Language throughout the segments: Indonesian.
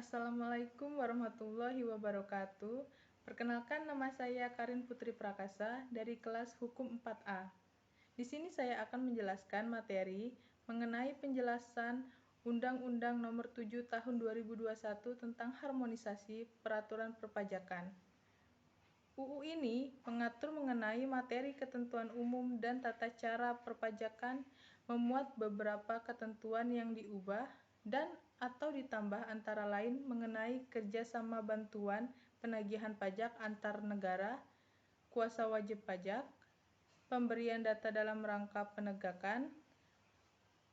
Assalamualaikum warahmatullahi wabarakatuh. Perkenalkan, nama saya Karin Putri Prakasa dari kelas Hukum 4A. Di sini saya akan menjelaskan materi mengenai penjelasan Undang-Undang Nomor 7 Tahun 2021 tentang harmonisasi peraturan perpajakan. UU ini mengatur mengenai materi ketentuan umum dan tata cara perpajakan, memuat beberapa ketentuan yang diubah dan atau ditambah antara lain mengenai kerjasama bantuan penagihan pajak antar negara, kuasa wajib pajak, pemberian data dalam rangka penegakan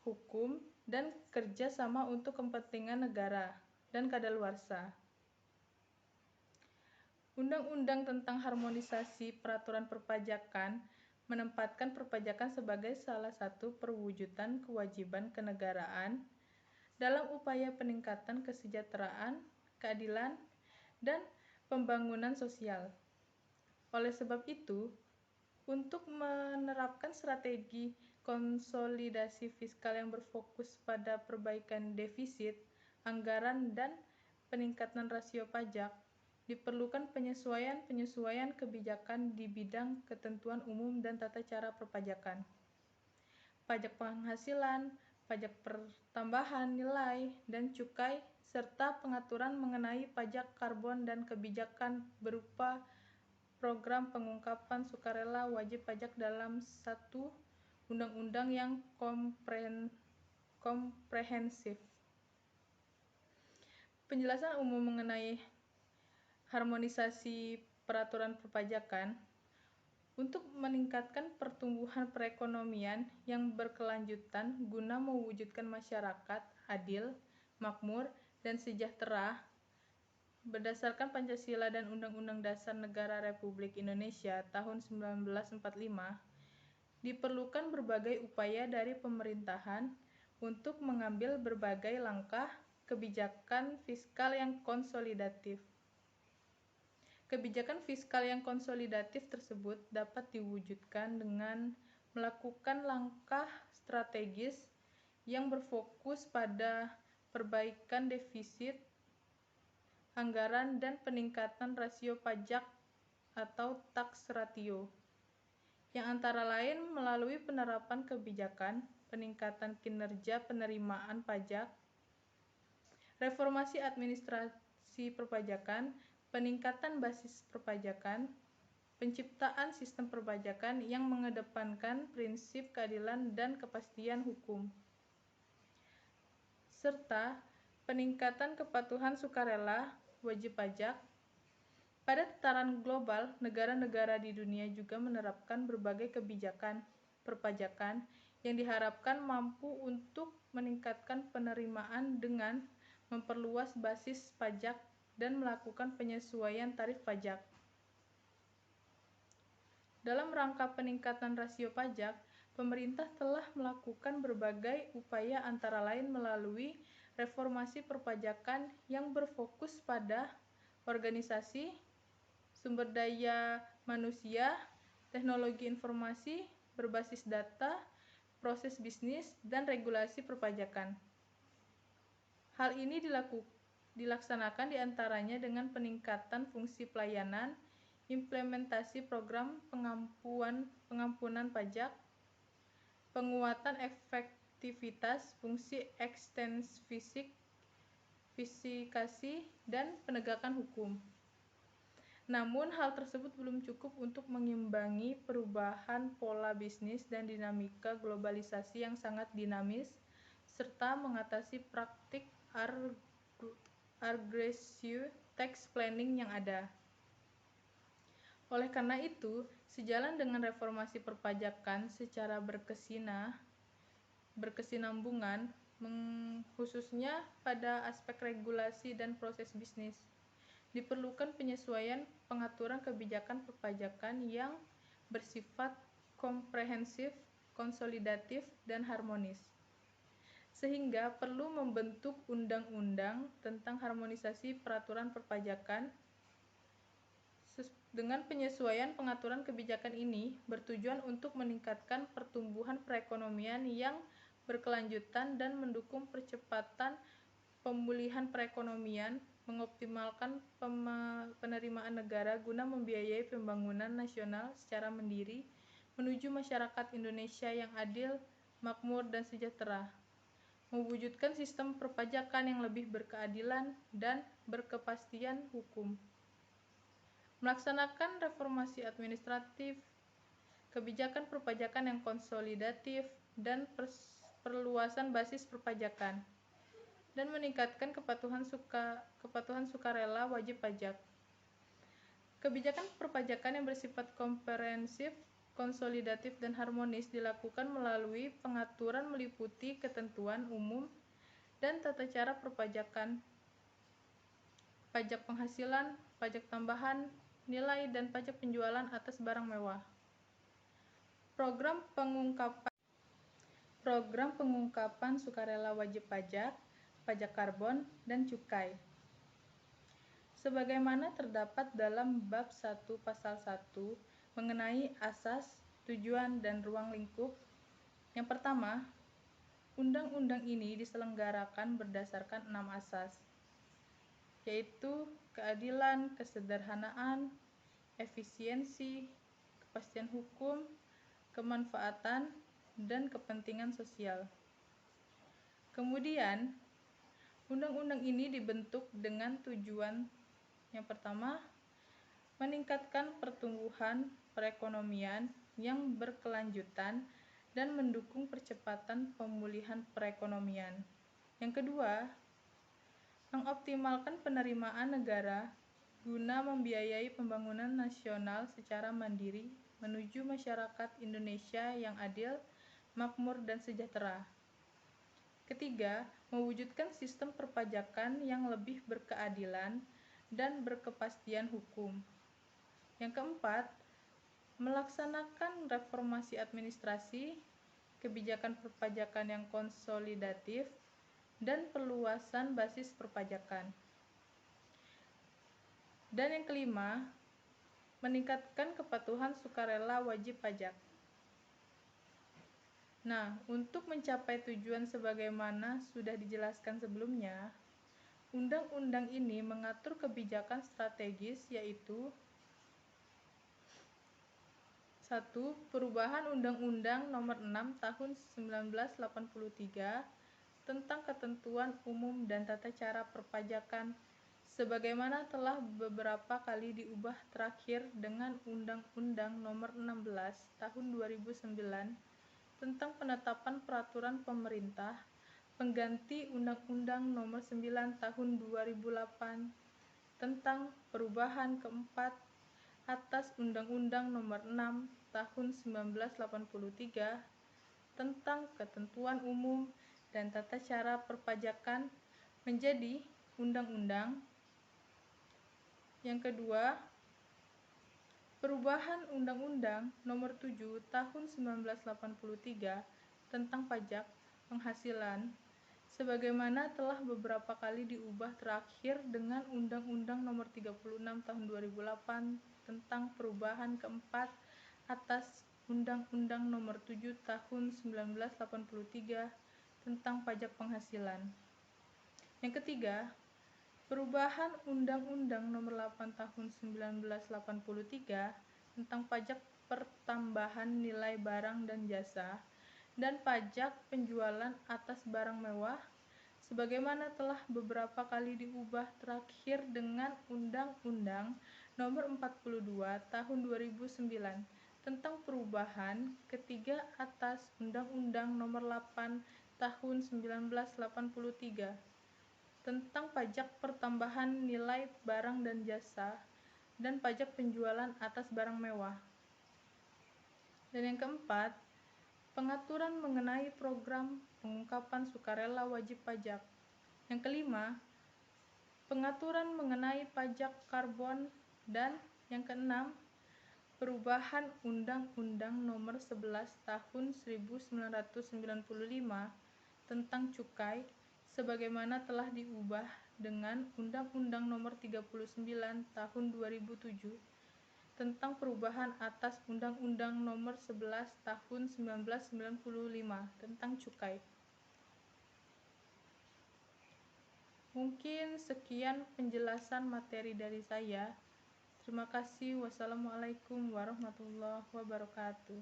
hukum, dan kerjasama untuk kepentingan negara dan kadaluarsa. Undang-undang tentang harmonisasi peraturan perpajakan menempatkan perpajakan sebagai salah satu perwujudan kewajiban kenegaraan dalam upaya peningkatan kesejahteraan, keadilan, dan pembangunan sosial. Oleh sebab itu, untuk menerapkan strategi konsolidasi fiskal yang berfokus pada perbaikan defisit, anggaran, dan peningkatan rasio pajak, diperlukan penyesuaian kebijakan di bidang ketentuan umum dan tata cara perpajakan, pajak penghasilan, pajak pertambahan nilai, dan cukai, serta pengaturan mengenai pajak karbon dan kebijakan berupa program pengungkapan sukarela wajib pajak dalam satu undang-undang yang komprehensif. Penjelasan umum mengenai harmonisasi peraturan perpajakan untuk meningkatkan pertumbuhan perekonomian yang berkelanjutan guna mewujudkan masyarakat adil, makmur, dan sejahtera berdasarkan Pancasila dan Undang-Undang Dasar Negara Republik Indonesia tahun 1945, diperlukan berbagai upaya dari pemerintahan untuk mengambil berbagai langkah kebijakan fiskal yang konsolidatif. Kebijakan fiskal yang konsolidatif tersebut dapat diwujudkan dengan melakukan langkah strategis yang berfokus pada perbaikan defisit, anggaran, dan peningkatan rasio pajak atau tax ratio, yang antara lain melalui penerapan kebijakan peningkatan kinerja penerimaan pajak, reformasi administrasi perpajakan, peningkatan basis perpajakan, penciptaan sistem perpajakan yang mengedepankan prinsip keadilan dan kepastian hukum, serta peningkatan kepatuhan sukarela wajib pajak. Pada tataran global, negara-negara di dunia juga menerapkan berbagai kebijakan perpajakan yang diharapkan mampu untuk meningkatkan penerimaan dengan memperluas basis pajak dan melakukan penyesuaian tarif pajak. Dalam rangka peningkatan rasio pajak, pemerintah telah melakukan berbagai upaya antara lain melalui reformasi perpajakan yang berfokus pada organisasi, sumber daya manusia, teknologi informasi berbasis data, proses bisnis, dan regulasi perpajakan. Hal ini dilaksanakan diantaranya dengan peningkatan fungsi pelayanan, implementasi program pengampunan pajak, penguatan efektivitas fungsi ekstensifikasi, dan penegakan hukum. Namun, hal tersebut belum cukup untuk mengimbangi perubahan pola bisnis dan dinamika globalisasi yang sangat dinamis, serta mengatasi praktik agresif tax planning yang ada. Oleh karena itu, sejalan dengan reformasi perpajakan secara berkesinambungan, khususnya pada aspek regulasi dan proses bisnis, diperlukan penyesuaian pengaturan kebijakan perpajakan yang bersifat komprehensif, konsolidatif, dan harmonis, sehingga perlu membentuk undang-undang tentang harmonisasi peraturan perpajakan. Dengan penyesuaian pengaturan kebijakan ini bertujuan untuk meningkatkan pertumbuhan perekonomian yang berkelanjutan dan mendukung percepatan pemulihan perekonomian, mengoptimalkan penerimaan negara guna membiayai pembangunan nasional secara mandiri menuju masyarakat Indonesia yang adil, makmur, dan sejahtera, mewujudkan sistem perpajakan yang lebih berkeadilan dan berkepastian hukum, melaksanakan reformasi administratif, kebijakan perpajakan yang konsolidatif, dan perluasan basis perpajakan, dan meningkatkan kepatuhan sukarela wajib pajak. Kebijakan perpajakan yang bersifat komprehensif, konsolidatif, dan harmonis dilakukan melalui pengaturan meliputi ketentuan umum dan tata cara perpajakan, pajak penghasilan, pajak tambahan nilai, dan pajak penjualan atas barang mewah. Program pengungkapan sukarela wajib pajak, pajak karbon, dan cukai. Sebagaimana terdapat dalam bab 1 pasal 1 mengenai asas, tujuan, dan ruang lingkup. Yang pertama, undang-undang ini diselenggarakan berdasarkan 6 asas, yaitu keadilan, kesederhanaan, efisiensi, kepastian hukum, kemanfaatan, dan kepentingan sosial. Kemudian, undang-undang ini dibentuk dengan tujuan yang pertama, meningkatkan pertumbuhan perekonomian yang berkelanjutan dan mendukung percepatan pemulihan perekonomian. Yang kedua, mengoptimalkan penerimaan negara guna membiayai pembangunan nasional secara mandiri menuju masyarakat Indonesia yang adil, makmur, dan sejahtera. Ketiga, mewujudkan sistem perpajakan yang lebih berkeadilan dan berkepastian hukum. Yang keempat, melaksanakan reformasi administrasi, kebijakan perpajakan yang konsolidatif, dan perluasan basis perpajakan. Dan yang kelima, meningkatkan kepatuhan sukarela wajib pajak. Nah, untuk mencapai tujuan sebagaimana sudah dijelaskan sebelumnya, undang-undang ini mengatur kebijakan strategis, yaitu 1. Perubahan Undang-Undang Nomor 6 Tahun 1983 tentang Ketentuan Umum dan Tata Cara Perpajakan, sebagaimana telah beberapa kali diubah terakhir dengan Undang-Undang Nomor 16 Tahun 2009 tentang Penetapan Peraturan Pemerintah pengganti Undang-Undang Nomor 9 Tahun 2008 tentang perubahan keempat atas Undang-Undang Nomor 6 Tahun 1983 tentang Ketentuan Umum dan Tata Cara Perpajakan menjadi undang-undang. Yang kedua, perubahan Undang-Undang Nomor 7 Tahun 1983 tentang pajak penghasilan, sebagaimana telah beberapa kali diubah terakhir dengan Undang-Undang Nomor 36 Tahun 2008 tentang perubahan keempat atas Undang-Undang Nomor 7 Tahun 1983 tentang pajak penghasilan. Yang ketiga, perubahan Undang-Undang Nomor 8 Tahun 1983 tentang pajak pertambahan nilai barang dan jasa dan pajak penjualan atas barang mewah, sebagaimana telah beberapa kali diubah terakhir dengan Undang-Undang Nomor 42 Tahun 2009 tentang perubahan ketiga atas Undang-Undang Nomor 8 Tahun 1983 tentang pajak pertambahan nilai barang dan jasa dan pajak penjualan atas barang mewah. Dan yang keempat, pengaturan mengenai program pengungkapan sukarela wajib pajak. Yang kelima, pengaturan mengenai pajak karbon. Dan yang keenam, perubahan Undang-Undang Nomor 11 Tahun 1995 tentang cukai, sebagaimana telah diubah dengan Undang-Undang Nomor 39 Tahun 2007 tentang perubahan atas Undang-Undang Nomor 11 Tahun 1995 tentang cukai. Mungkin sekian penjelasan materi dari saya. Terima kasih. Wassalamualaikum warahmatullahi wabarakatuh.